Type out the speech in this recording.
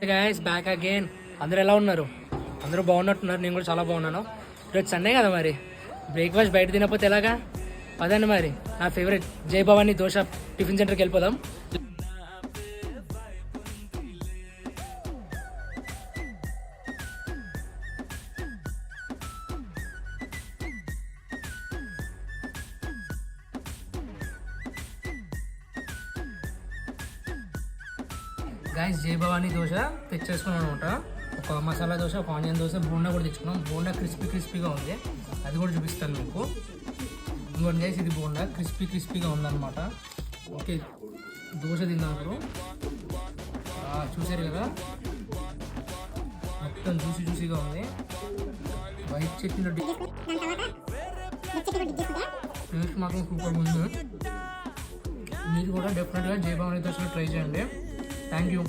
Guys back again. అందరూ ఎలా ఉన్నారు? అందరూ బాగున్నట్టున్నారు. నేను కూడా చాలా బాగున్నాను. ఈరోజు సండే కదా, మరి బ్రేక్ఫాస్ట్ బయట తినకపోతే ఎలాగా? అదండి మరి నా ఫేవరెట్ జై భవానీ దోశ టిఫిన్ సెంటర్కి వెళ్ళిపోదాం. గైస్ జై భవానీ దోశ తెచ్చేసుకున్నాం అనమాట. ఒక మసాలా దోశ, ఒక ఆనియన్ దోశ, బోండా కూడా తెచ్చుకున్నాం. బోండా క్రిస్పీగా ఉంది, అది కూడా చూపిస్తాను మీకు. ఇంకోటి గైస్, ఇది బోండా క్రిస్పీగా ఉందన్నమాట. ఓకే, దోశ తిన్నాను ఇప్పుడు. చూసారు కదా, మొత్తం జ్యూసీగా ఉంది. వైట్ చట్నీలో టేస్ట్ మాత్రం సూపర్ ఉంది. మీరు కూడా డెఫినెట్గా జై భవానీ దోశలో ట్రై చేయండి. Thank you.